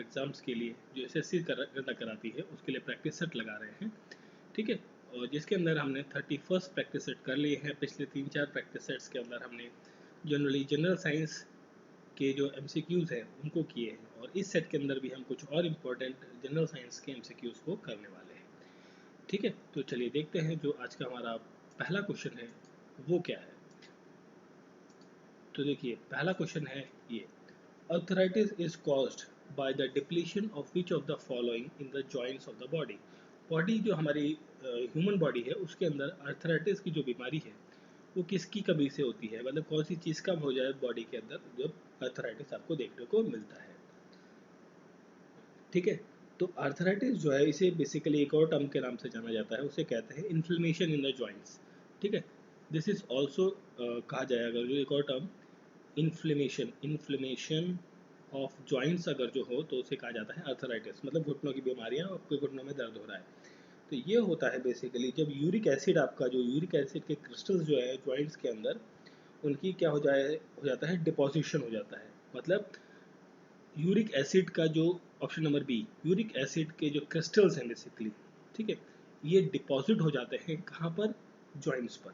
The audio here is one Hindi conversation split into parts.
एग्ज़ाम्स के लिए जो एसएससी कराती है उसके लिए प्रैक्टिस सेट लगा रहे हैं, ठीक है। और जिसके अंदर हमने 31 प्रैक्टिस सेट कर लिए हैं। पिछले 3-4 प्रैक्टिस सेट्स के अंदर हमने जनरल साइंस के जो एमसीक्यूज़ हैं उनको किए हैं, और इस सेट के अंदर भी हम कुछ और इम्पोर्टेंट जनरल साइंस के एमसीक्यूज़ को करने वाले हैं, ठीक है। तो चलिए देखते हैं जो आज का हमारा पहला क्वेश्चन है वो क्या है। तो देखिए पहला क्वेश्चन है ये, arthritis is caused by the depletion of which of the following in the joints of the body. Body जो हमारी ह्यूमन बॉडी है उसके अंदर आर्थराइटिस की जो बीमारी है वो किसकी कमी से होती है, मतलब कौन सी चीज़ कम हो जाए बॉडी के अंदर जब आर्थराइटिस आपको देखने को मिलता है, ठीक है। तो आर्थराइटिस जो है इसे बेसिकली एक और टर्म के नाम से जाना जाता है, उसे कहते हैं इन्फ्लेमेशन इन द जॉइंट्स, ठीक है। दिस इज ऑल्सो कहा जाएगा जो एक और टर्म इन्फ्लेमेशन ऑफ जॉइंट्स अगर जो हो तो उसे कहा जाता है आर्थराइटिस, मतलब घुटनों की बीमारियां, आपके घुटनों में दर्द हो रहा है। तो ये होता है बेसिकली जब यूरिक एसिड, आपका जो यूरिक एसिड के क्रिस्टल्स जो है जॉइंट्स के अंदर उनकी क्या हो जाता है, डिपोजिशन हो जाता है। मतलब यूरिक एसिड का जो option number B, uric acid के जो क्रिस्टल्स हैं बेसिकली, ठीक है, ये डिपॉजिट हो जाते हैं कहाँ पर, जॉइंट्स पर,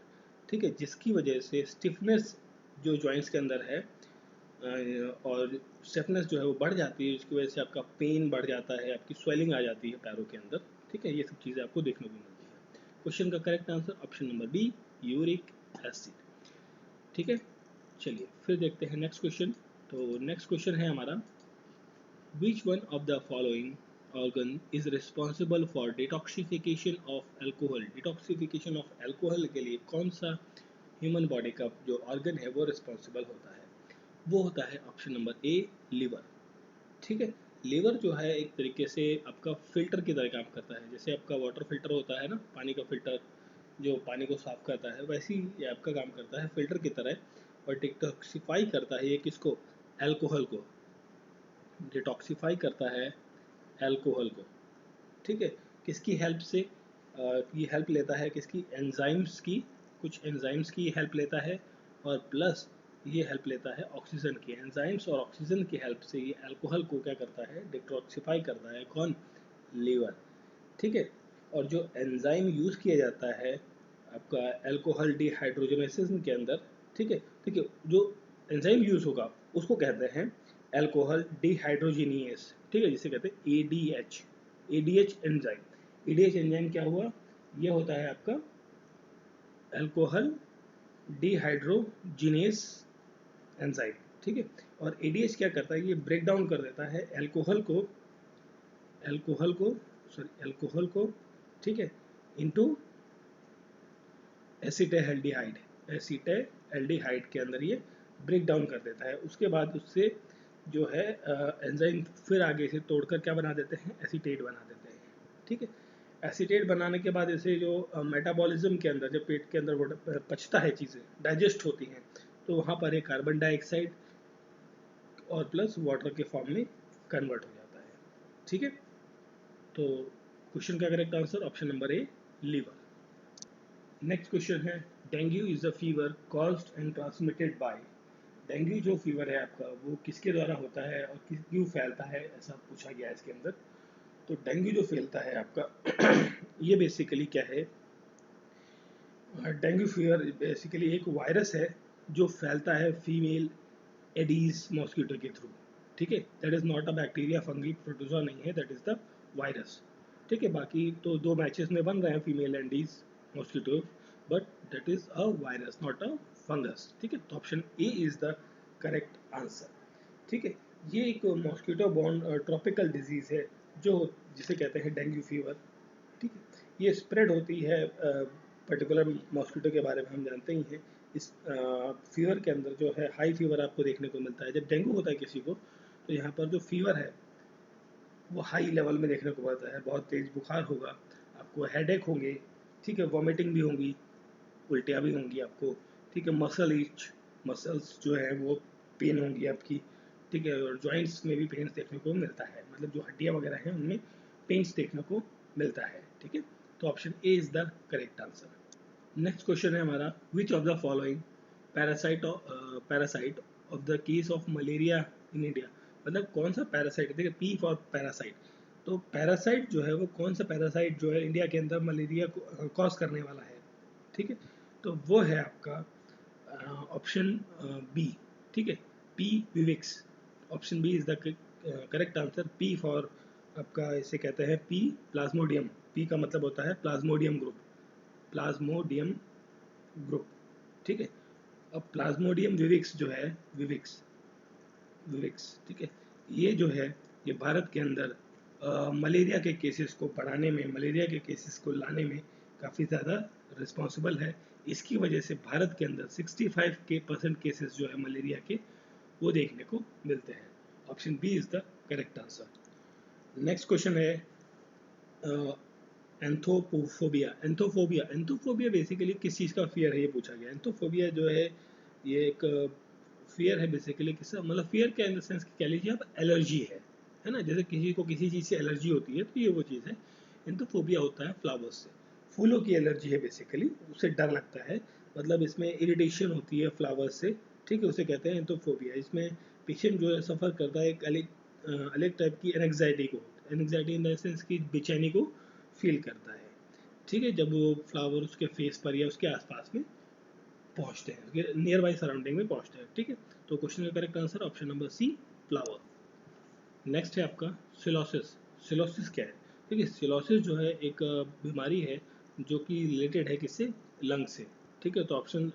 ठीक है। जिसकी वजह से स्टिफनेस जो जॉइंट्स के अंदर है और स्टिफनेस जो है वो बढ़ जाती है, जिसकी वजह से आपका पेन बढ़ जाता है, आपकी स्वेलिंग आ जाती है पैरों के अंदर, ठीक है। ये सब चीज़ें आपको देखने को मिलती है। क्वेश्चन का correct answer option number B, uric acid, ठीक है। चलिए फिर देखते हैं नेक्स्ट क्वेश्चन। तो नेक्स्ट क्वेश्चन है हमारा, Which one of the following organ is responsible for detoxification of alcohol? Detoxification of alcohol के लिए कौन सा ह्यूमन बॉडी का जो ऑर्गन है वो रिस्पॉन्सिबल होता है? वो होता है ऑप्शन नंबर ए, लीवर, ठीक है। लीवर जो है एक तरीके से आपका फिल्टर की तरह काम करता है, जैसे आपका वाटर फिल्टर होता है ना, पानी का फिल्टर जो पानी को साफ करता है, वैसे ही ये आपका काम करता है फिल्टर की तरह, और डिटॉक्सिफाई करता है ये किसको, एल्कोहल को, डिटॉक्सिफाई करता है एल्कोहल को, ठीक है। किसकी हेल्प से ये हेल्प लेता है, किसकी, एंजाइम्स की, कुछ एंजाइम्स की हेल्प लेता है, और प्लस ये हेल्प लेता है ऑक्सीजन की, एंजाइम्स और ऑक्सीजन की हेल्प से ये अल्कोहल को क्या करता है, डिटॉक्सिफाई करता है, कौन, लीवर, ठीक है। और जो एंजाइम यूज़ किया जाता है आपका अल्कोहल डिहाइड्रोजनेसिस के अंदर, ठीक है, ठीक है, जो एंजाइम यूज़ होगा उसको कहते हैं अल्कोहल डिहाइड्रोजिनेस, ठीक है, जिसे कहते हैं ADH, ADH enzyme. ADH enzyme क्या हुआ, ये होता है आपका अल्कोहल डिहाइड्रोजिनेस एंजाइम, ठीक है। और एडीएच क्या करता है, ये ब्रेक डाउन कर देता है अल्कोहल को, ठीक है, इनटू एसिटाल्डिहाइड, एसिटाल्डिहाइड के अंदर ये ब्रेक डाउन कर देता है। उसके बाद उससे जो है एंजाइम फिर आगे से तोड़कर क्या बना देते हैं, एसीटेट बना देते हैं, ठीक है। एसीटेट बनाने के बाद इसे जो मेटाबॉलिज्म के अंदर, जब पेट के अंदर पचता है, चीज़ें डाइजेस्ट होती हैं, तो वहाँ पर एक कार्बन डाइऑक्साइड और प्लस वाटर के फॉर्म में कन्वर्ट हो जाता है, ठीक है। तो क्वेश्चन का correct answer option number A, liver. Next question है, dengue is a fever caused and transmitted by. Dengue जो फीवर है आपका वो किसके द्वारा होता है और क्यों फैलता है, ऐसा पूछा गया है इसके अंदर। तो डेंगू जो फैलता है आपका ये बेसिकली क्या है, डेंगू फीवर बेसिकली एक वायरस है जो फैलता है फीमेल एडीज मॉस्किटो के थ्रू, ठीक है। That is not a bacteria, fungi, protozoa नहीं है, दैट इज़ द वायरस, ठीक है। बाकी तो 2 मैचेस में बन रहे हैं female Aedes mosquito, but that is a virus not a fungus, ठीक है। तो option A is the correct answer, ठीक है। ये एक मॉस्किटो बॉर्न ट्रॉपिकल डिजीज़ है जो जिसे कहते हैं डेंगू फीवर, ठीक है। ये स्प्रेड होती है पर्टिकुलर मॉस्किटो के बारे में हम जानते ही हैं। इस फीवर के अंदर जो है हाई फीवर आपको देखने को मिलता है जब डेंगू होता है किसी को, तो यहाँ पर जो फीवर है वो हाई लेवल में देखने को मिलता है, बहुत तेज़ बुखार होगा, आपको हेडेक होंगे, ठीक है, वॉमिटिंग भी होंगी, उल्टियाँ भी होंगी आपको, ठीक है, मसल्स जो है वो पेन होंगी आपकी, ठीक है, और जॉइंट्स में भी पेन्स देखने को मिलता है, मतलब जो हड्डियाँ वगैरह हैं उनमें पेन्स देखने को मिलता है, ठीक है। तो option A is the correct answer. Next question है हमारा, विच of the following parasite of the case of malaria in India. मतलब कौन सा पैरासाइट, देखिए पी फॉर पैरासाइट, तो पैरासाइट जो है वो कौन सा पैरासाइट जो है इंडिया के अंदर मलेरिया को कॉज करने वाला है, ठीक है, तो वो है आपका ऑप्शन बी, ठीक है, P vivax, option B is the correct answer. P for आपका इसे कहते हैं पी प्लाज्मोडियम, पी का मतलब होता है प्लाज्मोडियम ग्रुप, प्लाज्मोडियम ग्रुप, ठीक है। अब प्लाज्मोडियम विविक्स जो है, विविक्स विविक्स, ठीक है, ये जो है ये भारत के अंदर मलेरिया के केसेस को बढ़ाने में, मलेरिया के केसेस को लाने में काफ़ी ज़्यादा रिस्पॉन्सिबल है। इसकी वजह से भारत के अंदर 65% केसेस जो है मलेरिया के वो देखने को मिलते हैं। Option B is the correct answer. Next question है एंथोफोबिया। एंथोफोबिया, एंथोफोबिया बेसिकली किस चीज़ का फियर है ये पूछा गया। एंथोफोबिया जो है ये एक फियर है बेसिकली, किस मतलब फियर क्या इन द सेंस कि कह लीजिए आप एलर्जी है ना, जैसे किसी को किसी चीज़ से एलर्जी होती है तो ये वो चीज़ है। एंथोफोबिया होता है फ्लावर्स से, फूलों की एलर्जी है बेसिकली, उससे डर लगता है, मतलब इसमें इरिटेशन होती है फ्लावर्स से, ठीक है, उसे कहते हैं एंथोफोबिया। इसमें पेशेंट जो है सफ़र करता है एक अलग टाइप की एनग्जाइटी को, एनग्जाइटी इन द सेंस की बेचैनी को फील करता है, ठीक है, जब वो फ्लावर उसके फेस पर या उसके आसपास में पहुंचते हैं, उसके नियर बाई सराउंडिंग में पहुंचते हैं, ठीक है। तो क्वेश्चन का correct answer option number C, flower. Next है आपका सिलोसिस। सिलोसिस क्या है? देखिए सिलोसिस जो है एक बीमारी है जो कि रिलेटेड है किससे, लंग से, ठीक है। तो option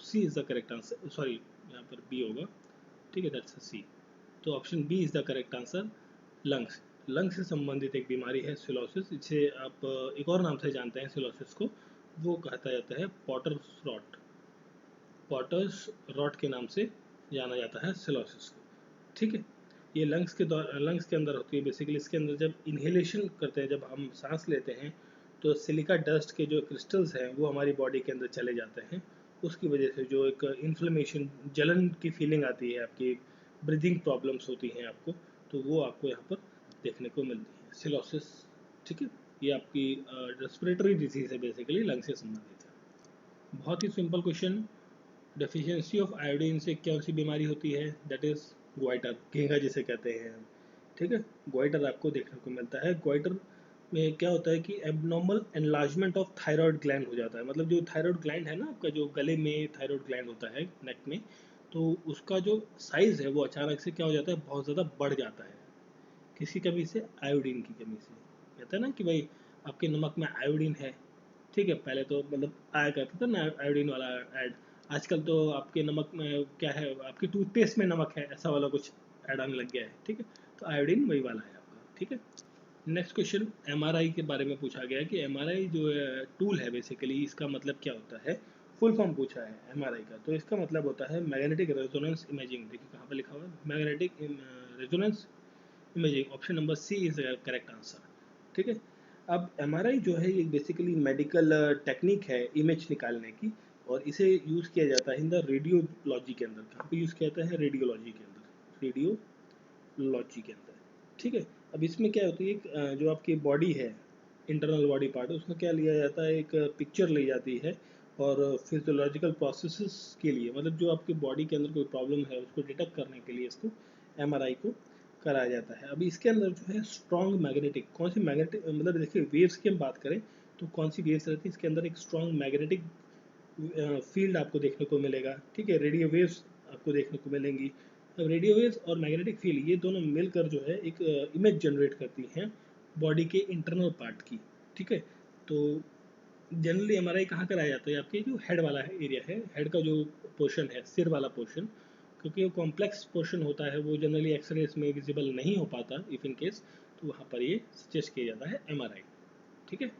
C is the correct answer, sorry यहाँ पर बी होगा, ठीक है, दैट्स सी। तो option B is the correct answer, lungs. Lungs से संबंधित एक बीमारी है सिलोसिस, इसे आप एक और नाम से जानते हैं सिलोसिस को, वो कहता जाता है पॉटर्स रॉट, पॉटर्स रॉट के नाम से जाना जाता है सिलोसिस को, ठीक है। ये लंग्स के अंदर होती है बेसिकली। इसके अंदर जब इन्हेलेशन करते हैं, जब हम सांस लेते हैं तो सिलिका डस्ट के जो क्रिस्टल्स हैं वो हमारी बॉडी के अंदर चले जाते हैं, उसकी वजह से जो एक इन्फ्लेमेशन, जलन की फीलिंग आती है, आपकी ब्रीदिंग प्रॉब्लम्स होती हैं आपको, तो वो आपको यहाँ पर देखने को मिलती है सिलोसिस, ठीक है। ये आपकी रेस्पिरेटरी डिजीज है बेसिकली, लंग से संबंधित है। बहुत ही simple question, deficiency of iodine से कौन सी बीमारी होती है, दैट इज ग्वाइटर, घेंघा जिसे कहते हैं हम, ठीक है। ग्वाइटर आपको देखने को मिलता है। ग्वाइटर में क्या होता है कि abnormal enlargement of thyroid gland हो जाता है, मतलब जो थायराइड ग्लैंड है ना आपका, जो गले में थायराइड ग्लैंड होता है नेक में, तो उसका जो साइज है वो अचानक से क्या हो जाता है, बहुत ज़्यादा बढ़ जाता है। किसी कमी से, आयोडीन की कमी से। कहते हैं ना कि भाई आपके नमक में आयोडीन है, ठीक है, पहले तो मतलब आया करता था ना आयोडीन वाला ऐड, आजकल तो आपके नमक में क्या है, आपके टूथपेस्ट में नमक है, ऐसा वाला कुछ ऐड आने लग गया है, ठीक है। तो आयोडीन वही वाला है आपका, ठीक है। नेक्स्ट क्वेश्चन एमआरआई के बारे में पूछा गया है कि एमआरआई जो टूल है बेसिकली इसका मतलब क्या होता है, फुल फॉर्म पूछा है एमआरआई का, तो इसका मतलब होता है मैग्नेटिक रेजोनेंस इमेजिंग। देखिए कहाँ पर लिखा हुआ है, magnetic resonance imaging, option number C is correct answer, ठीक है। अब एमआरआई जो है ये बेसिकली मेडिकल टेक्निक है इमेज निकालने की, और इसे यूज़ किया जाता है इन द रेडियोलॉजी के अंदर। कहाँ पे यूज़ किया जाता है, रेडियोलॉजी के अंदर, रेडियोलॉजी के अंदर, ठीक है। अब इसमें क्या होती है, जो आपकी बॉडी है, इंटरनल बॉडी पार्ट, उसमें क्या लिया जाता है, एक पिक्चर ली जाती है, और फिजियोलॉजिकल प्रोसेसेस के लिए, मतलब जो आपकी बॉडी के अंदर कोई प्रॉब्लम है उसको डिटेक्ट करने के लिए इसको एमआरआई को कराया जाता है। अभी इसके अंदर जो है स्ट्रॉन्ग मैग्नेटिक, कौन सी मैग्नेटिक, मतलब देखिए वेव्स की हम बात करें तो कौन सी वेव्स रहती है, इसके अंदर एक स्ट्रॉन्ग मैग्नेटिक फील्ड आपको देखने को मिलेगा, ठीक है, रेडियो वेव्स आपको देखने को मिलेंगी। अब रेडियो वेव्स और मैग्नेटिक फील्ड ये दोनों मिलकर जो है एक इमेज जनरेट करती हैं बॉडी के इंटरनल पार्ट की, ठीक है। तो जनरली एमआरआई कहाँ कराया जाता है, आपके जो हेड वाला है एरिया है, हेड का जो पोर्शन है, सिर वाला पोर्शन, क्योंकि वो कॉम्प्लेक्स पोर्शन होता है, वो जनरली एक्सरेज में विजिबल नहीं हो पाता इफ इन केस, तो वहाँ पर ये सजेस्ट किया जाता है एमआरआई, ठीक है।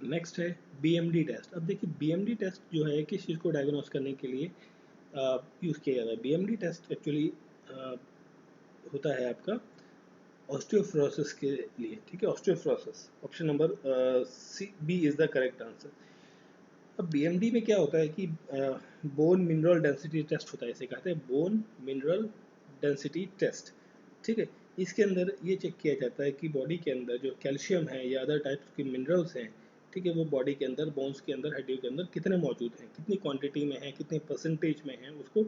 नेक्स्ट है बीएमडी टेस्ट। अब देखिए बीएमडी टेस्ट जो है किस चीज़ को डायग्नोस करने के लिए यूज़ किया जाता है। बीएमडी टेस्ट एक्चुअली होता है आपका ऑस्टियोफ्रोसिस के लिए, ठीक है, osteoporosis, option number C, B is the correct answer. अब बीएमडी में क्या होता है कि बोन मिनरल डेंसिटी टेस्ट होता है, इसे कहते हैं बोन मिनरल डेंसिटी टेस्ट, ठीक है। इसके अंदर ये चेक किया जाता है कि बॉडी के अंदर जो कैल्शियम है या अदर टाइप्स के मिनरल्स हैं, ठीक है, वो बॉडी के अंदर, बोन्स के अंदर, हड्डियों के अंदर कितने मौजूद हैं, कितनी क्वांटिटी में है, कितने परसेंटेज में है, उसको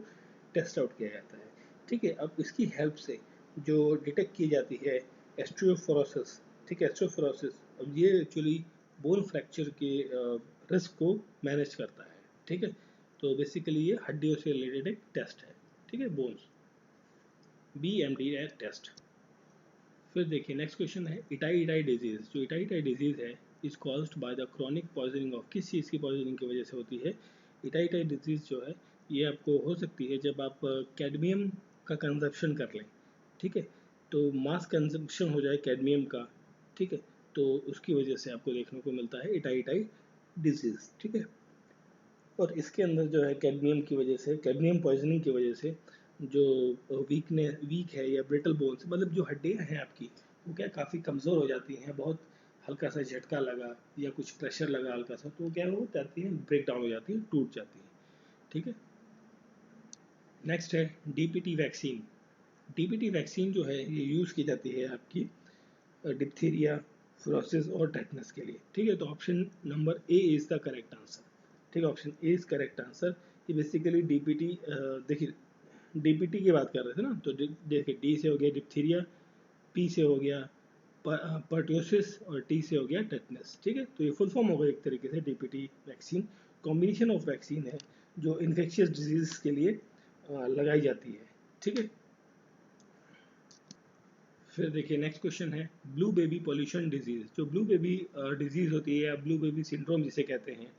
टेस्ट आउट किया जाता है, ठीक है। अब इसकी हेल्प से जो डिटेक्ट की जाती है एस्ट्रोफोरोसिस, ठीक है, एस्ट्रोफोरोसिस। अब ये एक्चुअली बोन फ्रैक्चर के रिस्क को मैनेज करता है, ठीक है। तो बेसिकली ये हड्डियों से रिलेटेड एक टेस्ट है, ठीक है, बोन्स, BMD टेस्ट। फिर देखिए नेक्स्ट क्वेश्चन है इटाई इटाई डिजीज। जो इटाई इटाई डिजीज है is caused by the chronic poisoning of, किस चीज़ की पॉइजनिंग की वजह से होती है? इटाई इटाई डिजीज जो है ये आपको हो सकती है जब आप कैडमियम का कंजप्शन कर लें, ठीक है, तो मास कंजप्शन हो जाए कैडमियम का, ठीक है, तो उसकी वजह से आपको देखने को मिलता है इटाई इटाई डिजीज, ठीक है। और इसके अंदर जो है कैडमियम की वजह से, कैडमियम पॉइजनिंग की वजह से जो वीक है या ब्रिटल बोन्स, मतलब जो हड्डियाँ हैं आपकी वो क्या काफ़ी कमज़ोर हो जाती हैं, बहुत हल्का सा झटका लगा या कुछ प्रेशर लगा हल्का सा तो क्या हो जाती है, ब्रेक डाउन हो जाती है, टूट जाती है, ठीक है। नेक्स्ट है DPT वैक्सीन। DPT वैक्सीन जो है ये यूज़ की जाती है आपकी डिप्थीरिया, फ्लोसिस और टेटनस के लिए, ठीक है। तो option number A is the correct answer, ठीक है, option A is correct answer. ये बेसिकली DPT, देखिए DPT की बात कर रहे थे ना, तो देखिए डी से हो गया डिप्थीरिया, पी से हो गया पर्ट्योसिस और टी से हो गया टेटनस, ठीक है। तो ये फुल फॉर्म हो गया एक तरीके से DPT vaccine, combination of vaccine है जो इन्फेक्शियस डिजीज के लिए लगाई जाती है, ठीक है। फिर देखिए नेक्स्ट क्वेश्चन है ब्लू बेबी पॉल्यूशन डिजीज। जो ब्लू बेबी डिजीज होती है या ब्लू बेबी सिंड्रोम जिसे कहते हैं,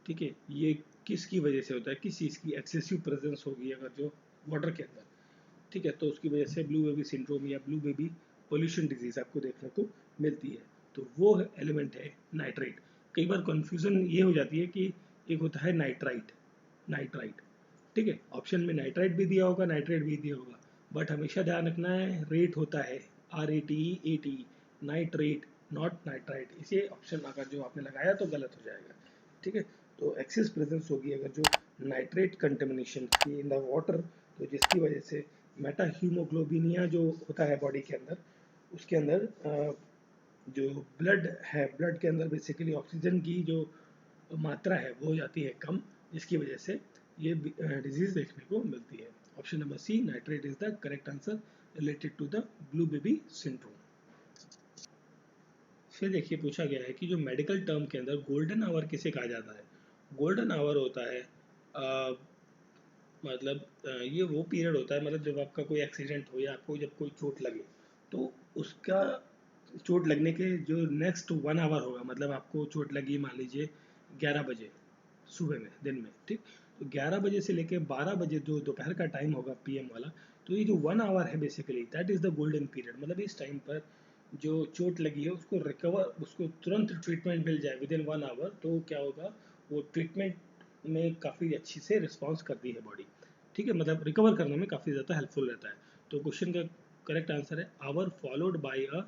ठीक है, ये किसकी वजह से होता है, किस चीज़ की एक्सेसिव प्रेजेंस होगी अगर जो वाटर के अंदर, ठीक है, तो उसकी वजह से ब्लू बेबी सिंड्रोम या ब्लू बेबी पोल्यूशन डिजीज आपको देखने को मिलती है। तो वो एलिमेंट है नाइट्राइट। कई बार कंफ्यूजन ये हो जाती है कि एक होता है नाइट्राइट, नाइट्राइट, ठीक है, ऑप्शन में नाइट्राइट भी दिया होगा, नाइट्रेट भी दिया होगा, बट हमेशा ध्यान रखना है रेट होता है RATE, नाइट्रेट, नॉट नाइट्राइट। इसे ऑप्शन अगर जो आपने लगाया तो गलत हो जाएगा, ठीक है। तो एक्सेस प्रेजेंस होगी अगर जो नाइट्रेट कंटेमिनेशन की इन द वाटर, तो जिसकी वजह से मेटा हीमोग्लोबिनिया जो होता है बॉडी के अंदर, उसके अंदर जो ब्लड है, ब्लड के अंदर बेसिकली ऑक्सीजन की जो मात्रा है वो हो जाती है कम, जिसकी वजह से ये डिजीज देखने को मिलती है। Option number C nitrate is the correct answer related to the blue baby syndrome. फिर देखिए पूछा गया है कि जो मेडिकल टर्म के अंदर गोल्डन आवर किसे कहा जाता है? गोल्डन आवर होता है मतलब ये वो पीरियड होता है, मतलब जब आपका कोई एक्सीडेंट हो या आपको जब कोई चोट लगे तो उसका चोट लगने के जो नेक्स्ट 1 आवर होगा, मतलब आपको चोट लगी मान लीजिए 11 बजे सुबह में, दिन में, ठीक, तो 11 बजे से लेके 12 बजे जो दोपहर का टाइम होगा PM वाला, तो ये जो 1 आवर है basically that is the golden period. मतलब इस टाइम पर जो चोट लगी है उसको रिकवर, उसको तुरंत ट्रीटमेंट मिल जाए विद इन 1 आवर, तो क्या होगा, वो ट्रीटमेंट में काफ़ी अच्छी से रिस्पॉन्स करती है बॉडी, ठीक है, मतलब रिकवर करने में काफ़ी ज़्यादा हेल्पफुल रहता है। तो क्वेश्चन का करेक्ट आंसर है hour followed by a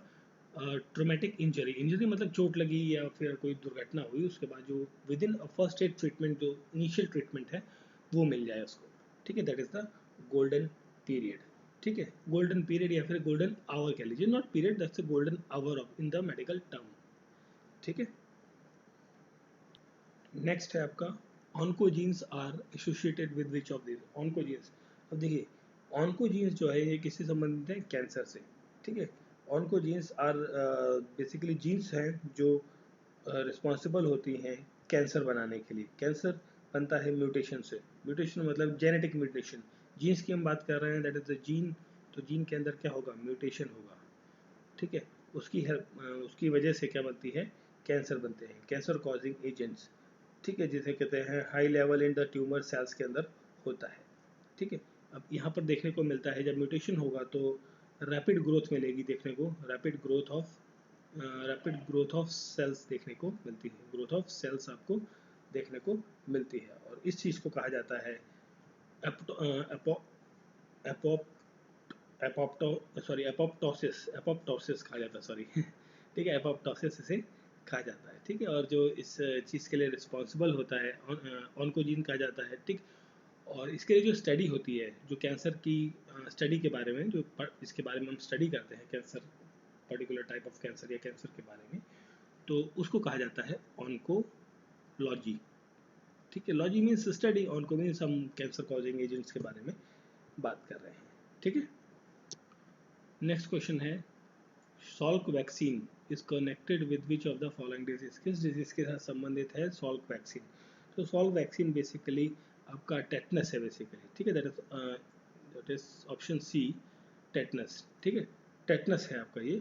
traumatic injury. Injury मतलब चोट लगी या फिर कोई दुर्घटना हुई, उसके बाद जो with in first aid treatment, जो इनिशियल ट्रीटमेंट है वो मिल जाए उसको, ठीक है, that is the golden period, ठीक है। गोल्डन पीरियड या फिर गोल्डन आवर कह लीजिए, not period, that's a golden hour of in the medical term, ठीक है। नेक्स्ट है आपका oncogenes are associated with which of this oncogenes. अब देखिए ऑन्कोजीन्स जो है ये किससे संबंधित है? कैंसर से, ठीक है। ऑन्कोजीन्स आर बेसिकली जीन्स हैं जो रिस्पॉन्सिबल होती हैं कैंसर बनाने के लिए। कैंसर बनता है म्यूटेशन से, म्यूटेशन मतलब जेनेटिक म्यूटेशन, जीन्स की हम बात कर रहे हैं, दैट इज द जीन। तो जीन के अंदर क्या होगा, म्यूटेशन होगा, ठीक है, उसकी उसकी वजह से क्या बनती है, कैंसर बनते हैं, कैंसर कॉजिंग एजेंट्स, ठीक है, जिसे कहते हैं high level in the tumour cells के अंदर होता है, ठीक है। अब यहाँ पर देखने को मिलता है जब म्यूटेशन होगा तो रैपिड ग्रोथ मिलेगी देखने को, रैपिड ग्रोथ ऑफ सेल्स देखने को मिलती है, ग्रोथ ऑफ सेल्स आपको देखने को मिलती है, और इस चीज़ को कहा जाता है एपोप एपोप्टो सॉरी एपोप्टोसिस, एपोप्टोसिस कहा जाता है, सॉरी ठीक है, एपोप्टोसिस इसे कहा जाता है, ठीक है। और जो इस चीज़ के लिए रिस्पॉन्सिबल होता है ऑन्कोजीन कहा जाता है, ठीक। और इसके लिए जो स्टडी होती है, जो कैंसर की स्टडी के बारे में, जो इसके बारे में हम स्टडी करते हैं cancer, particular type of cancer या कैंसर के बारे में, तो उसको कहा जाता है ऑन्कोलॉजी, ठीक है। Logy means study, onco means हम कैंसर कॉजिंग एजेंट्स के बारे में बात कर रहे हैं, ठीक है। नेक्स्ट क्वेश्चन है, Salk vaccine is connected with which of the following disease, किस डिजीज के साथ संबंधित है सॉल्क वैक्सीन? तो सॉल्क वैक्सीन बेसिकली आपका टेटनस है बेसिकली, ठीक है, that is option C, tetanus, ठीक है, टेटनस है आपका ये,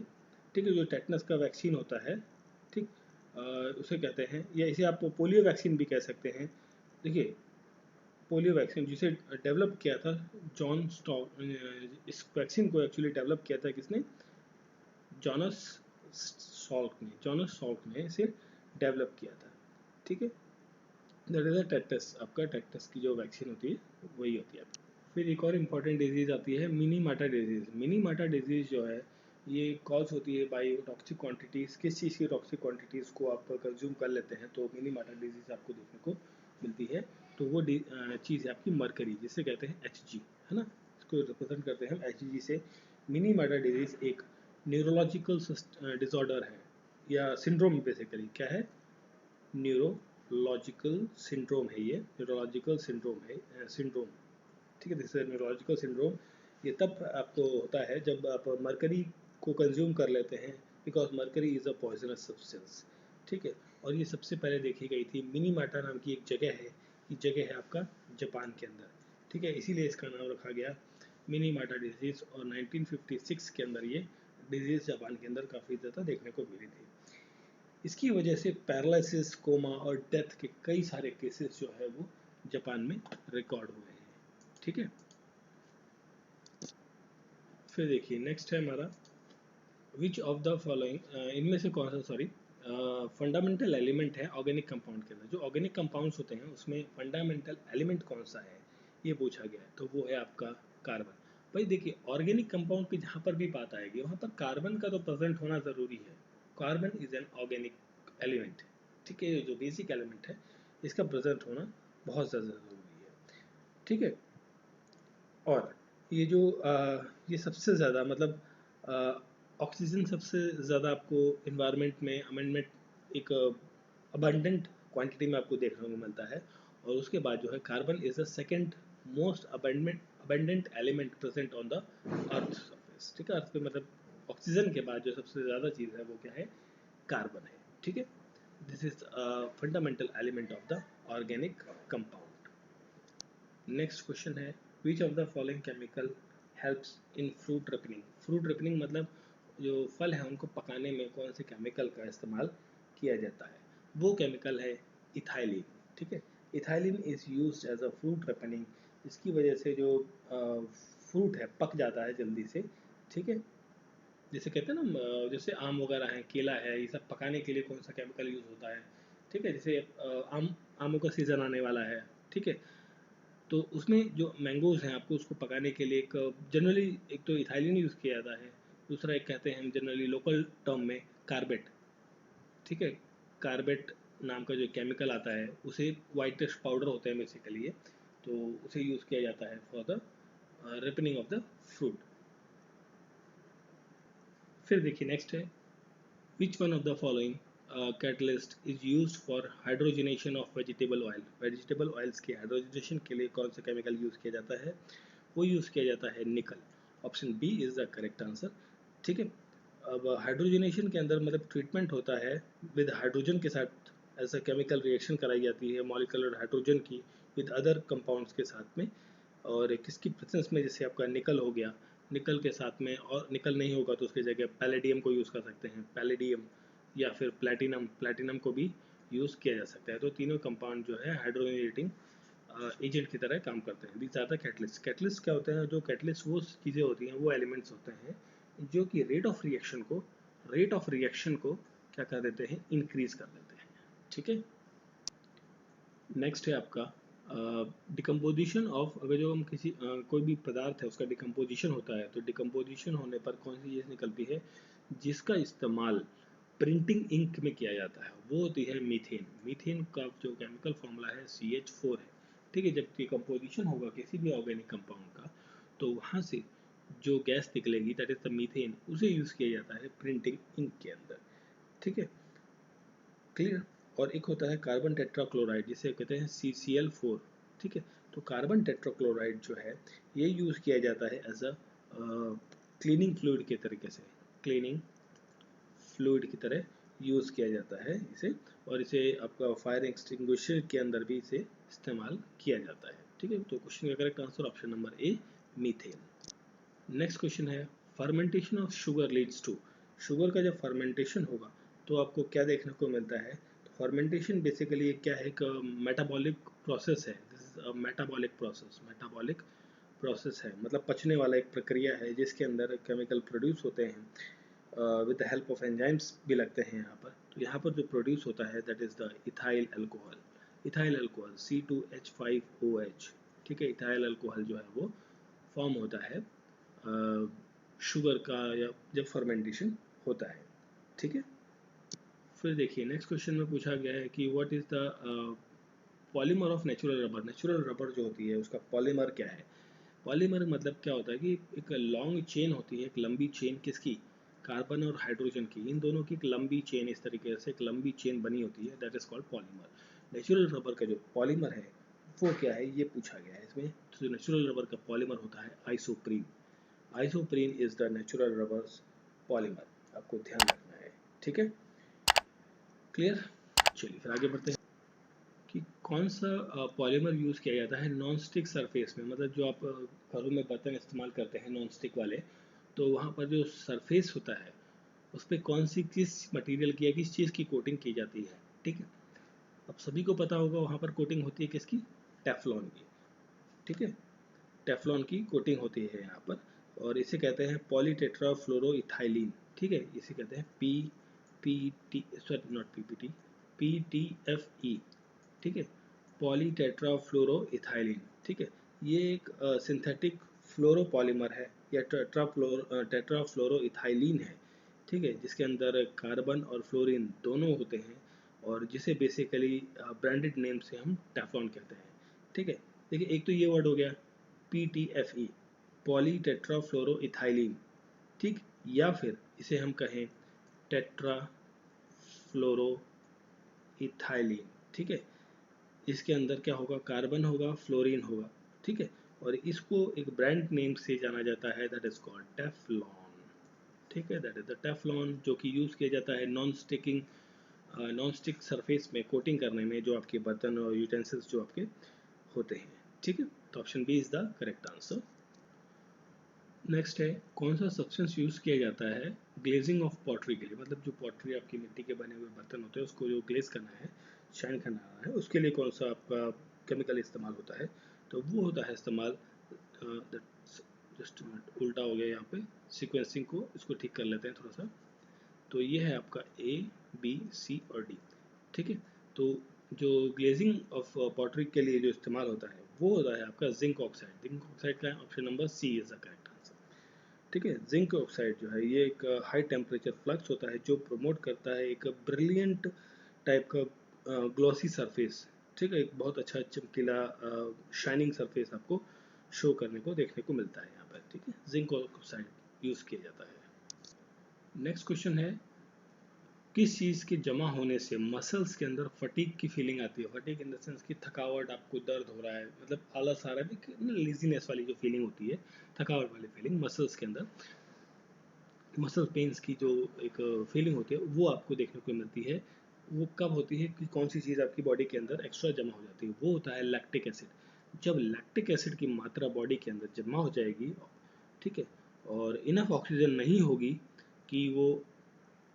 ठीक है, जो टेटनस का वैक्सीन होता है, ठीक, उसे कहते हैं, या इसे आप पोलियो वैक्सीन भी कह सकते हैं। देखिए, पोलियो वैक्सीन जिसे डेवलप किया था जॉन स्टॉक, इस वैक्सीन को एक्चुअली डेवलप किया था किसने? जॉनस सॉल्क ने इसे डेवलप किया था, ठीक है, दैट इज अ टेटस, आपका टेटस की जो वैक्सीन होती है वही होती है। फिर एक और इम्पॉर्टेंट डिजीज आती है मिनी माटा डिजीज। मिनी माटा डिजीज जो है ये कॉज होती है बाई टॉक्सिक क्वांटिटीज़, किस चीज़ की टॉक्सिक क्वांटिटीज़ को आप कंज्यूम कर लेते हैं तो मिनी माटा डिजीज आपको देखने को मिलती है। तो वो चीज़ है आपकी मरकरी, जिसे कहते हैं Hg, है ना, इसको रिप्रेजेंट करते हैं हम Hg से। मिनी माटा डिजीज एक न्यूरोलॉजिकल डिसऑर्डर है या सिंड्रोम, बेसिकली क्या है? न्यूरोलॉजिकल सिंड्रोम है ये, न्यूरोलॉजिकल सिंड्रोम है, सिंड्रोम, ठीक है, दिस न्यूरोलॉजिकल सिंड्रोम। ये तब आपको होता है जब आप मरकरी को कंज्यूम कर लेते हैं, because mercury is a poisonous substance, ठीक है, और ये सबसे पहले देखी गई थी मिनीमाटा नाम की एक जगह है, ये जगह है आपका जापान के अंदर, ठीक है, इसीलिए इसका नाम रखा गया मिनीमाटा डिजीज़। और 1956 के अंदर ये डिजीज़ जापान के अंदर काफ़ी ज़्यादा देखने को मिली थी। इसकी वजह से पैरालिसिस, कोमा और डेथ के कई सारे केसेस जो है वो जापान में रिकॉर्ड हुए हैं, ठीक है। फिर देखिए नेक्स्ट है हमारा, विच ऑफ द फॉलोइंग, इनमें से कौन सा, सॉरी, फंडामेंटल एलिमेंट है ऑर्गेनिक कंपाउंड के अंदर, जो ऑर्गेनिक कंपाउंड्स होते हैं उसमें फंडामेंटल एलिमेंट कौन सा है ये पूछा गया है, तो वो है आपका कार्बन। भाई देखिए, ऑर्गेनिक कंपाउंड की जहाँ पर भी बात आएगी वहाँ पर कार्बन का तो प्रेजेंट होना ज़रूरी है। Carbon is an organic element, ठीक है, जो बेसिक एलिमेंट है इसका प्रेजेंट होना बहुत ज़्यादा ज़रूरी है, ठीक है। और ये जो ये सबसे ज़्यादा मतलब ऑक्सीजन सबसे ज़्यादा आपको इन्वायरमेंट में अमेंडमेंट एक अबंडेंट क्वांटिटी में आपको देखने को मिलता है। और उसके बाद जो है carbon is the second most abundant element present on the earth surface, ठीक है, अर्थ पे मतलब ऑक्सीजन के बाद जो सबसे ज़्यादा चीज़ है वो क्या है? कार्बन है, ठीक है। This is fundamental element of the organic compound. Next question है, which of the following chemical helps in fruit ripening? Fruit ripening मतलब जो फल है उनको पकाने में कौन से केमिकल का इस्तेमाल किया जाता है? वो केमिकल है इथाइलिन, ठीक है। Ethylene is used as a fruit ripening, इसकी वजह से जो फ्रूट है पक जाता है जल्दी से, ठीक है। जैसे कहते हैं ना, जैसे आम वगैरह है, केला है, ये सब पकाने के लिए कौन सा केमिकल यूज़ होता है, ठीक है, जैसे आमों का सीज़न आने वाला है, ठीक है, तो उसमें जो मैंगोज़ हैं आपको उसको पकाने के लिए एक जनरली एक तो इथाइलिन यूज़ किया जाता है, दूसरा एक कहते हैं हम जनरली लोकल टर्म में कार्बेट, ठीक है, कार्बेट नाम का जो केमिकल आता है उसे वाइटिश पाउडर होते हैं बेसिकली ये, तो उसे यूज़ किया जाता है for the ripening of the fruit. फिर देखिए नेक्स्ट है, which one of the following catalyst is used for hydrogenation of vegetable oil? vegetable oils के hydrogenation के लिए कौन सा केमिकल यूज़ किया जाता है? वो यूज़ किया जाता है nickel, option B is the correct answer, ठीक है। अब हाइड्रोजनेशन के अंदर मतलब ट्रीटमेंट होता है विद हाइड्रोजन के साथ, ऐसा केमिकल रिएक्शन कराई जाती है मॉलिक्यूलर हाइड्रोजन की विद अदर कंपाउंड्स के साथ में, और किसकी प्रेजेंस में, जैसे आपका निकल हो गया, निकल के साथ में, और निकल नहीं होगा तो उसकी जगह पैलेडियम को यूज़ कर सकते हैं, पैलेडियम, या फिर प्लेटिनम, प्लेटिनम को भी यूज़ किया जा सकता है। तो तीनों कंपाउंड जो है हाइड्रोजनेटिंग एजेंट की तरह काम करते हैं। These are the catalyst. Catalyst क्या होते हैं? जो कैटलिस्ट वो चीज़ें होती हैं, वो एलिमेंट्स होते हैं जो कि रेट ऑफ रिएक्शन को क्या कर देते हैं? इंक्रीज कर देते हैं, ठीक है। नेक्स्ट है आपका डिकम्पोजिशन ऑफ, अगर जो हम किसी कोई भी पदार्थ है उसका डिकम्पोजिशन होता है, तो डिकम्पोजिशन होने पर कौन सी चीज़ निकलती है जिसका इस्तेमाल प्रिंटिंग इंक में किया जाता है? वो होती है मीथेन। मीथेन का जो केमिकल फॉर्मूला है CH4 है, ठीक है। जब डिकम्पोजिशन होगा किसी भी ऑर्गेनिक कंपाउंड का तो वहाँ से जो गैस निकलेगी दैट इज द मीथेन, उसे यूज़ किया जाता है प्रिंटिंग इंक के अंदर, ठीक है, क्लियर। और एक होता है कार्बन टेट्राक्लोराइड जिसे कहते हैं CCl4, ठीक है। तो कार्बन टेट्राक्लोराइड जो है ये यूज़ किया जाता है एज अ क्लीनिंग फ्लूइड के तरीके से, क्लीनिंग फ्लूइड की तरह यूज़ किया जाता है इसे, और इसे आपका फायर एक्सटिंग्विशर के अंदर भी इसे इस्तेमाल किया जाता है। ठीक है, तो क्वेश्चन का correct answer option number A, methane. Next question है fermentation of sugar leads to, sugar का जब फर्मेंटेशन होगा तो आपको क्या देखने को मिलता है। तो फर्मेंटेशन बेसिकली क्या है, एक मेटाबॉलिक प्रोसेस है। This is a metabolic process, metabolic process है मतलब पचने वाला एक प्रक्रिया है जिसके अंदर केमिकल प्रोड्यूस होते हैं with the help of enzymes भी लगते हैं यहाँ पर। तो यहाँ पर जो प्रोड्यूस होता है that is the ethyl alcohol, ethyl alcohol C2H5OH। ठीक है, इथाइल अल्कोहल जो है वो फॉर्म होता है शुगर का या जब फर्मेंटेशन होता है। ठीक है, फिर देखिए नेक्स्ट क्वेश्चन में पूछा गया है कि what is the polymer of natural rubber. Natural rubber जो होती है उसका पॉलीमर क्या है। पॉलीमर मतलब क्या होता है कि एक लॉन्ग चेन होती है, एक लंबी चेन किसकी, कार्बन और हाइड्रोजन की, इन दोनों की एक लंबी चेन, इस तरीके से एक लंबी चेन बनी होती है, that is called polymer. Natural rubber का जो पॉलीमर है वो क्या है ये पूछा गया है इसमें। तो नेचुरल रबर का पॉलीमर होता है isoprene. Isoprene is the natural rubbers polymer, आपको ध्यान रखना है। ठीक है, क्लियर। चलिए फिर आगे बढ़ते हैं कि कौन सा पॉलीमर यूज़ किया जाता है नॉन स्टिक सरफेस में। मतलब जो आप घरों में बर्तन इस्तेमाल करते हैं नॉन स्टिक वाले, तो वहाँ पर जो सरफेस होता है उस पर कौन सी किस मटेरियल की या किस चीज़ की कोटिंग की जाती है। ठीक है, अब सभी को पता होगा वहाँ पर कोटिंग होती है किसकी, टेफ्लॉन की। ठीक है, टेफ्लॉन की कोटिंग होती है यहाँ पर, और इसे कहते हैं पॉलीटेट्राफ्लोरोइथाइलिन। ठीक है, इसे कहते हैं PPT, sorry not PPT, PTFE। ठीक है, पॉलीटेट्राफ्लोरोइथाइलिन। ठीक है, ये एक सिंथेटिक फ्लोरोपॉलीमर है या टेट्राफ्लोरोइथाइलिन है। ठीक है, जिसके अंदर कार्बन और फ्लोरीन दोनों होते हैं, और जिसे बेसिकली ब्रांडेड नेम से हम टेफ्लॉन कहते हैं। ठीक है, देखिए एक तो ये वर्ड हो गया PTFE, पॉलीटेट्राफ्लोरोइथाइलिन। ठीक, या फिर इसे हम कहें टेट्राफ्लोरोइथाइलिन। ठीक है, इसके अंदर क्या होगा, कार्बन होगा, फ्लोरीन होगा। ठीक है, और इसको एक ब्रांड नेम से जाना जाता है, दैट इज कॉल्ड टेफ्लॉन। ठीक है, दैट इज द टेफ्लॉन, जो कि यूज़ किया जाता है नॉन स्टिक सरफेस में कोटिंग करने में, जो आपके बर्तन और यूटेंसिल्स जो आपके होते हैं। ठीक है, तो option B is the correct answer. Next है कौन सा सब्सटेंस यूज़ किया जाता है ग्लेजिंग ऑफ पॉटरी के लिए। मतलब जो पॉटरी आपकी मिट्टी के बने हुए बर्तन होते हैं उसको जो ग्लेज करना है, शाइन करना है, उसके लिए कौन सा आपका केमिकल इस्तेमाल होता है। तो वो होता है इस्तेमाल, जस्ट उल्टा हो गया यहाँ पे सीक्वेंसिंग को, इसको ठीक कर लेते हैं थोड़ा सा। तो ये है आपका A B C और D। ठीक है, तो जो ग्लेजिंग ऑफ पॉटरी के लिए जो इस्तेमाल होता है वो होता है आपका जिंक ऑक्साइड। जिंक ऑक्साइड का option number C is the correct answer. ठीक है, जिंक ऑक्साइड जो है ये एक हाई टेम्परेचर फ्लक्स होता है जो प्रमोट करता है एक ब्रिलियंट टाइप का ग्लॉसी सरफेस। ठीक है, एक बहुत अच्छा चमकीला शाइनिंग सरफेस आपको शो करने को देखने को मिलता है यहाँ पर। ठीक है, जिंक ऑक्साइड यूज़ किया जाता है। नेक्स्ट क्वेश्चन है किस चीज़ के जमा होने से मसल्स के अंदर फटीग की फीलिंग आती है। फटीग इन द सेंस की थकावट, आपको दर्द हो रहा है, मतलब आलस आ रहा है, लेजीनेस वाली जो फीलिंग होती है, थकावट वाली फीलिंग मसल्स के अंदर, मसल पेन्स की जो एक फीलिंग होती है वो आपको देखने को मिलती है। वो कब होती है कि कौन सी चीज़ आपकी बॉडी के अंदर एक्स्ट्रा जमा हो जाती है, वो होता है लैक्टिक एसिड। जब लैक्टिक एसिड की मात्रा बॉडी के अंदर जमा हो जाएगी, ठीक है, और इनफ ऑक्सीजन नहीं होगी कि वो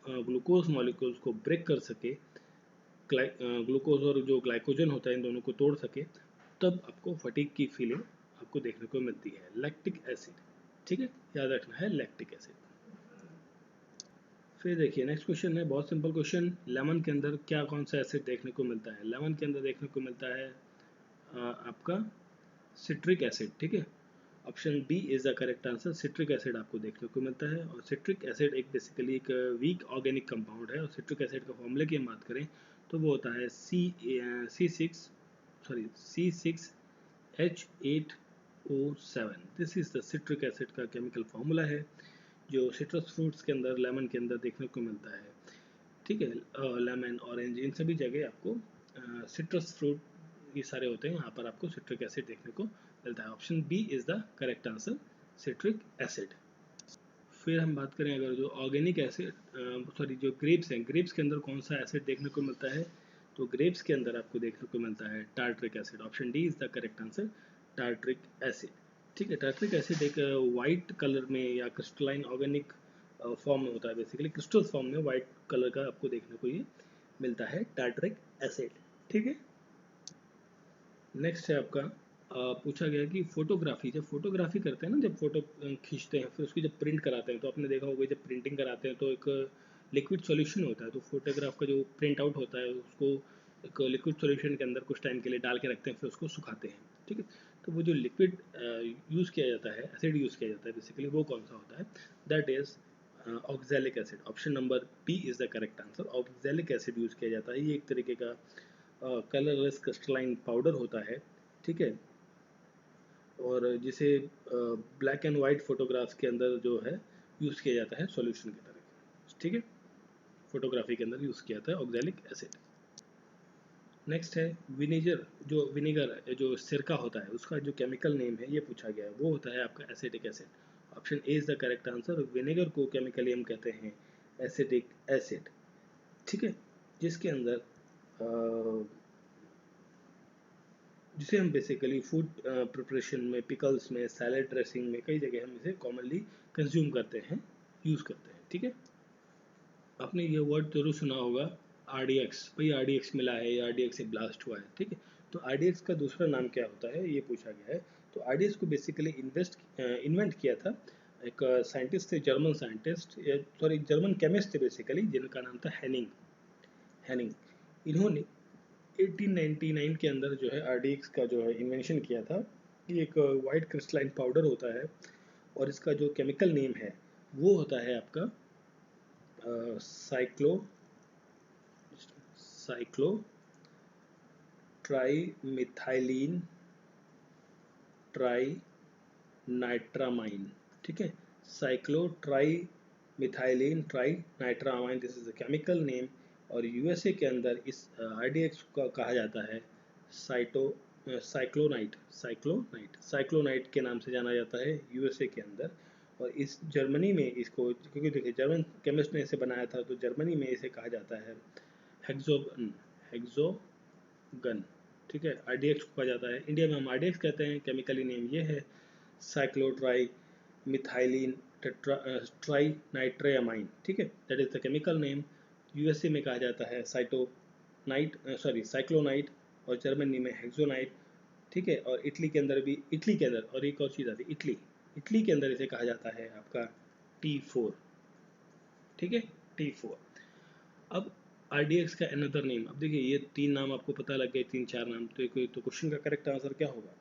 ग्लूकोज मॉलिक्यूल्स को ब्रेक कर सके, ग्लूकोज और जो ग्लाइकोजन होता है इन दोनों को तोड़ सके, तब आपको फटीग की फीलिंग आपको देखने को मिलती है, लैक्टिक एसिड। ठीक है, याद रखना है लैक्टिक एसिड। फिर देखिए नेक्स्ट क्वेश्चन है बहुत सिंपल क्वेश्चन, लेमन के अंदर क्या कौन सा एसिड देखने को मिलता है। लेमन के अंदर देखने को मिलता है आपका सिट्रिक एसिड। ठीक है, option B is the correct answer, citric acid आपको देखने को मिलता है। और सिट्रिक एसिड एक बेसिकली एक वीक ऑर्गेनिक कंपाउंड है, और सिट्रिक एसिड का फॉर्मूले की हम बात करें तो वो होता है C6H8O7। This is the citric acid का केमिकल फार्मूला है, जो सिट्रस फ्रूट्स के अंदर, लेमन के अंदर देखने को मिलता है। ठीक है, लेमन, ऑरेंज, इन सभी जगह आपको सिट्रस फ्रूट ये सारे होते हैं, यहाँ पर आपको सिट्रिक एसिड देखने को मिलता है। Option B is the correct answer, citric acid. फिर हम बात करें अगर जो ऑर्गेनिक एसिड, सॉरी जो ग्रेप्स हैं, ग्रेप्स के अंदर कौन सा एसिड देखने को मिलता है, तो ग्रेप्स के अंदर आपको देखने को मिलता है tartaric acid. Option D is the correct answer, tartaric acid. ठीक है, टार्ट्रिक एसिड एक वाइट कलर में या क्रिस्टलाइन ऑर्गेनिक फॉर्म में होता है, बेसिकली क्रिस्टल फॉर्म में वाइट कलर का आपको देखने को ये मिलता है टार्ट्रिक एसिड। ठीक है, नेक्स्ट है आपका पूछा गया कि फोटोग्राफी, जब फोटोग्राफी करते हैं ना, जब फोटो खींचते हैं फिर उसकी जब प्रिंट कराते हैं, तो आपने देखा होगा जब प्रिंटिंग कराते हैं तो एक लिक्विड सॉल्यूशन होता है, तो फोटोग्राफ का जो प्रिंट आउट होता है उसको एक लिक्विड सॉल्यूशन के अंदर कुछ टाइम के लिए डाल के रखते हैं, फिर उसको सुखाते हैं। ठीक है, तो वो जो लिक्विड यूज़ किया जाता है, एसिड यूज़ किया जाता है बेसिकली, वो कौन सा होता है, that is oxalic acid. Option number B is the correct answer, oxalic acid use किया जाता है। ये एक तरीके का कलरलेस क्रिस्टलाइन पाउडर होता है। ठीक है, और जिसे ब्लैक एंड वाइट फोटोग्राफ्स के अंदर जो है यूज़ किया जाता है सॉल्यूशन की तरह। ठीक है, फोटोग्राफी के अंदर यूज़ किया जाता है ऑक्जेलिक एसिड। नेक्स्ट है विनेगर, जो विनेगर जो सिरका होता है उसका जो केमिकल नेम है ये पूछा गया है, वो होता है आपका acetic acid. Option A is the correct answer, vinegar को केमिकली हम कहते हैं एसिटिक एसिड। ठीक है, जिसके अंदर जिसे हम बेसिकली फूड प्रिपरेशन में, पिकल्स में, सैलड ड्रेसिंग में, कई जगह हम इसे कॉमनली कंज्यूम करते हैं, यूज़ करते हैं। ठीक है, आपने ये वर्ड जरूर सुना होगा RDX, भाई RDX मिला है या RDX से ब्लास्ट हुआ है। ठीक है, तो RDX का दूसरा नाम क्या होता है ये पूछा गया है। तो RDX को बेसिकली इन्वेंट किया था एक साइंटिस्ट थे, German scientist, sorry German chemist थे बेसिकली, जिनका नाम था हैनिंग। हैनिंग, इन्होंने 1899 के अंदर जो है RDX का जो है इन्वेंशन किया था। ये एक वाइट क्रिस्टलाइन पाउडर होता है और इसका जो केमिकल नेम है वो होता है आपका cyclo cyclo tri methylene tri nitramine. ठीक है, cyclo tri methylene tri nitramine, this is the chemical name. और यूएसए के अंदर इस RDX का कहा जाता है साइटो साइक्लोनाइट साइक्लोनाइट साइक्लोनाइट के नाम से जाना जाता है यूएसए के अंदर। और इस जर्मनी में इसको, क्योंकि देखिए जर्मन केमिस्ट ने इसे बनाया था, तो जर्मनी में इसे कहा जाता है हेक्सोगन, हेक्सोगन। ठीक है, RDX को कहा जाता है, इंडिया में हम RDX कहते हैं, केमिकली नेम ये है साइक्लोट्राई मिथाइलिन ट्राई नाइट्रेमाइन। ठीक है, that is the chemical name. USA में कहा जाता है साइटोनाइट, सॉरी साइक्लोनाइट, और जर्मनी में हेक्सोनाइट। ठीक है, और इटली के अंदर भी, इटली के अंदर और एक और चीज़ आती है इटली, इटली के अंदर इसे कहा जाता है आपका T4। ठीक है, T4। अब RDX का अनदर नेम, अब देखिए ये तीन नाम आपको पता लग गए, तीन चार नाम, तो क्वेश्चन का करेक्ट आंसर क्या होगा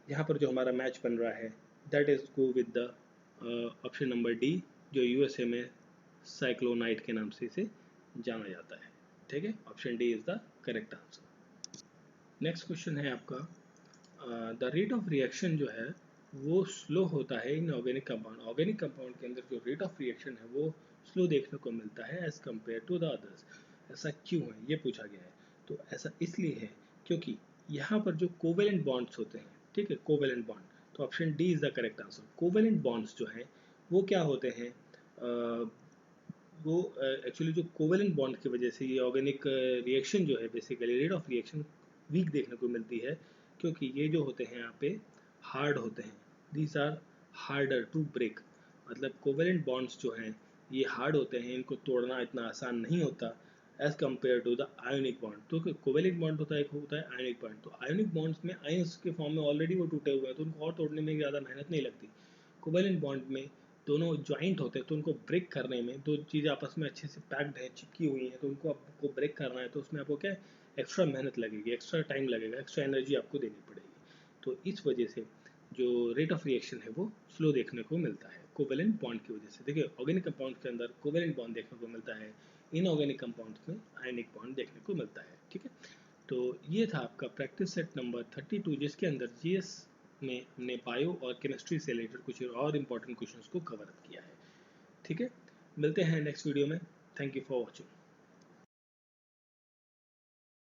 यहाँ पर जो हमारा मैच बन रहा है, that is go with the option number D, जो यूएसए में साइक्लोनाइट के नाम से इसे जाना जाता है। ठीक है, option D is the correct answer. Next question है आपका, द रेट ऑफ रिएक्शन जो है वो स्लो होता है in organic compound. Organic compound के अंदर जो रेट ऑफ रिएक्शन है वो स्लो देखने को मिलता है as compare to the others. ऐसा क्यों है ये पूछा गया है। तो ऐसा इसलिए है क्योंकि यहाँ पर जो कोवेलेंट बॉन्ड्स होते हैं, ठीक है, कोवेलेंट बॉन्ड, तो option D is the correct answer. Covalent bonds जो हैं वो क्या होते हैं, वो एक्चुअली जो कोवेलेंट बॉन्ड की वजह से ये ऑर्गेनिक रिएक्शन जो है basically rate of reaction weak देखने को मिलती है, क्योंकि ये जो होते हैं यहाँ पे हार्ड होते हैं, these are harder to break. मतलब कोवेलेंट बॉन्ड्स जो हैं ये हार्ड होते हैं, इनको तोड़ना इतना आसान नहीं होता as compare to the ionic bond. तो कोवेलेंट बॉन्ड होता है, एक होता है आयोनिक बॉन्ड। तो आयोनिक बॉन्ड्स में आयंस के फॉर्म में ऑलरेडी वो टूटे हुए हैं, तो उनको और तोड़ने में ज़्यादा मेहनत नहीं लगती। कोवेलेंट बॉन्ड में दोनों ज्वाइंट होते हैं, तो उनको ब्रेक करने में, दो चीज़ें आपस में अच्छे से पैक्ड है, चिपकी हुई हैं, तो उनको आपको ब्रेक करना है, तो उसमें आपको क्या एक्स्ट्रा मेहनत लगेगी, एक्स्ट्रा टाइम लगेगा, एक्स्ट्रा एनर्जी आपको देनी पड़ेगी। तो इस वजह से जो रेट ऑफ रिएक्शन है वो स्लो देखने को मिलता है कोवेलेंट बॉन्ड की वजह से। देखिए ऑर्गेनिक कंपाउंड के अंदर कोवेलेंट बॉन्ड देखने को मिलता है, इनऑर्गेनिक कंपाउंड्स में आयनिक बॉन्ड देखने को मिलता है। ठीक है, तो ये था आपका प्रैक्टिस सेट नंबर 32, जिसके अंदर जीएस में हमने बायो और केमिस्ट्री से रिलेटेड कुछ और इंपॉर्टेंट क्वेश्चंस को कवर किया है। ठीक है, मिलते हैं नेक्स्ट वीडियो में। Thank you for watching.